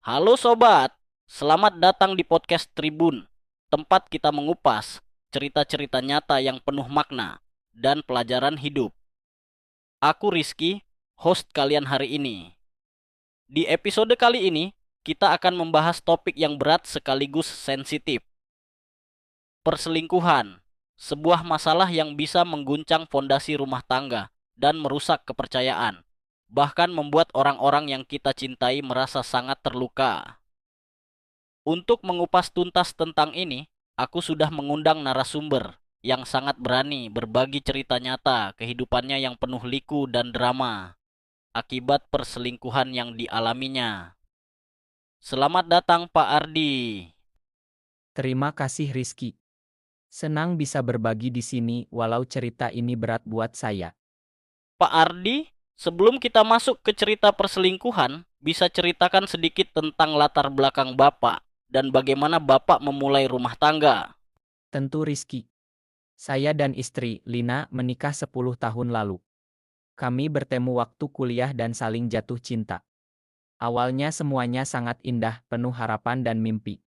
Halo sobat, selamat datang di podcast Tribun, tempat kita mengupas cerita-cerita nyata yang penuh makna dan pelajaran hidup. Aku Rizky, host kalian hari ini. Di episode kali ini, kita akan membahas topik yang berat sekaligus sensitif. Perselingkuhan, sebuah masalah yang bisa mengguncang fondasi rumah tangga dan merusak kepercayaan, bahkan membuat orang-orang yang kita cintai merasa sangat terluka. Untuk mengupas tuntas tentang ini, aku sudah mengundang narasumber yang sangat berani berbagi cerita nyata kehidupannya yang penuh liku dan drama akibat perselingkuhan yang dialaminya. Selamat datang Pak Ardi. Terima kasih Rizky. Senang bisa berbagi di sini walau cerita ini berat buat saya. Pak Ardi, sebelum kita masuk ke cerita perselingkuhan, bisa ceritakan sedikit tentang latar belakang Bapak dan bagaimana Bapak memulai rumah tangga. Tentu Rizky. Saya dan istri, Lina, menikah 10 tahun lalu. Kami bertemu waktu kuliah dan saling jatuh cinta. Awalnya semuanya sangat indah, penuh harapan dan mimpi.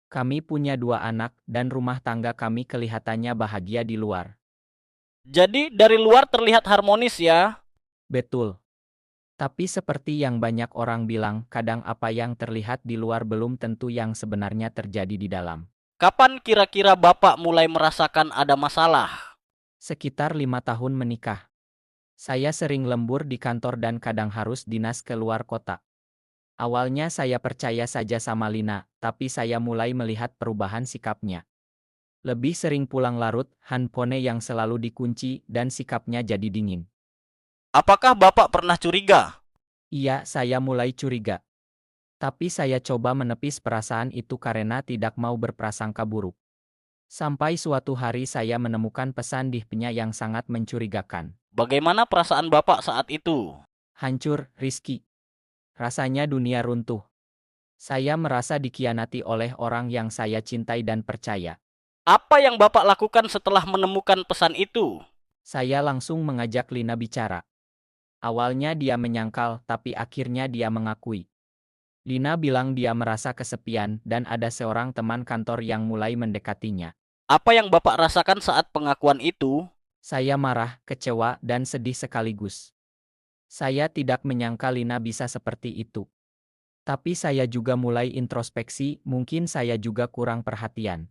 Kami punya 2 anak dan rumah tangga kami kelihatannya bahagia di luar. Jadi dari luar terlihat harmonis ya. Betul. Tapi seperti yang banyak orang bilang, kadang apa yang terlihat di luar belum tentu yang sebenarnya terjadi di dalam. Kapan kira-kira Bapak mulai merasakan ada masalah? Sekitar 5 tahun menikah. Saya sering lembur di kantor dan kadang harus dinas ke luar kota. Awalnya saya percaya saja sama Lina, tapi saya mulai melihat perubahan sikapnya. Lebih sering pulang larut, handphone yang selalu dikunci, dan sikapnya jadi dingin. Apakah Bapak pernah curiga? Iya, saya mulai curiga. Tapi saya coba menepis perasaan itu karena tidak mau berprasangka buruk. Sampai suatu hari saya menemukan pesan di HP-nya yang sangat mencurigakan. Bagaimana perasaan Bapak saat itu? Hancur, Rizky. Rasanya dunia runtuh. Saya merasa dikhianati oleh orang yang saya cintai dan percaya. Apa yang Bapak lakukan setelah menemukan pesan itu? Saya langsung mengajak Lina bicara. Awalnya dia menyangkal, tapi akhirnya dia mengakui. Lina bilang dia merasa kesepian dan ada seorang teman kantor yang mulai mendekatinya. Apa yang Bapak rasakan saat pengakuan itu? Saya marah, kecewa, dan sedih sekaligus. Saya tidak menyangka Lina bisa seperti itu. Tapi saya juga mulai introspeksi, mungkin saya juga kurang perhatian.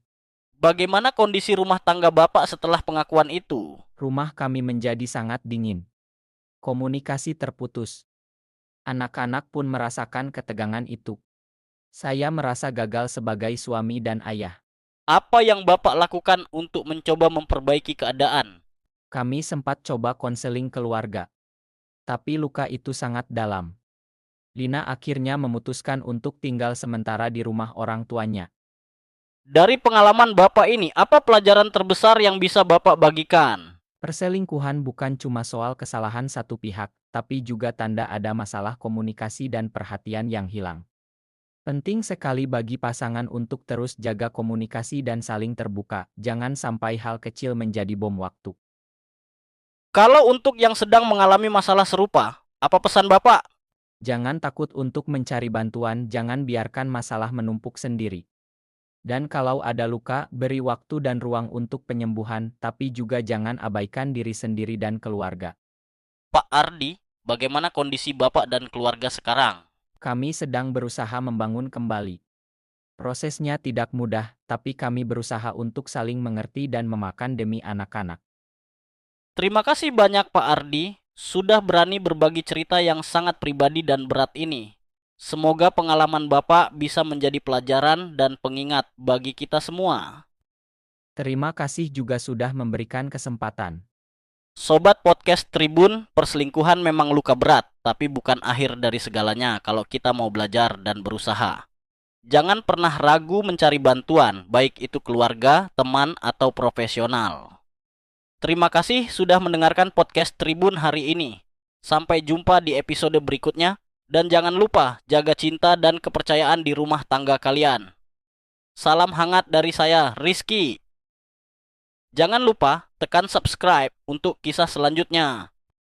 Bagaimana kondisi rumah tangga Bapak setelah pengakuan itu? Rumah kami menjadi sangat dingin. Komunikasi terputus. Anak-anak pun merasakan ketegangan itu. Saya merasa gagal sebagai suami dan ayah. Apa yang Bapak lakukan untuk mencoba memperbaiki keadaan? Kami sempat coba konseling keluarga. Tapi luka itu sangat dalam. Lina akhirnya memutuskan untuk tinggal sementara di rumah orang tuanya. Dari pengalaman Bapak ini, apa pelajaran terbesar yang bisa Bapak bagikan? Perselingkuhan bukan cuma soal kesalahan satu pihak, tapi juga tanda ada masalah komunikasi dan perhatian yang hilang. Penting sekali bagi pasangan untuk terus jaga komunikasi dan saling terbuka, jangan sampai hal kecil menjadi bom waktu. Kalau untuk yang sedang mengalami masalah serupa, apa pesan Bapak? Jangan takut untuk mencari bantuan, jangan biarkan masalah menumpuk sendiri. Dan kalau ada luka, beri waktu dan ruang untuk penyembuhan, tapi juga jangan abaikan diri sendiri dan keluarga. Pak Ardi, bagaimana kondisi Bapak dan keluarga sekarang? Kami sedang berusaha membangun kembali. Prosesnya tidak mudah, tapi kami berusaha untuk saling mengerti dan memakan demi anak-anak. Terima kasih banyak Pak Ardi, sudah berani berbagi cerita yang sangat pribadi dan berat ini. Semoga pengalaman Bapak bisa menjadi pelajaran dan pengingat bagi kita semua. Terima kasih juga sudah memberikan kesempatan. Sobat podcast Tribun, perselingkuhan memang luka berat, tapi bukan akhir dari segalanya kalau kita mau belajar dan berusaha. Jangan pernah ragu mencari bantuan, baik itu keluarga, teman, atau profesional. Terima kasih sudah mendengarkan podcast Tribun hari ini. Sampai jumpa di episode berikutnya. Dan jangan lupa jaga cinta dan kepercayaan di rumah tangga kalian. Salam hangat dari saya, Rizky. Jangan lupa tekan subscribe untuk kisah selanjutnya.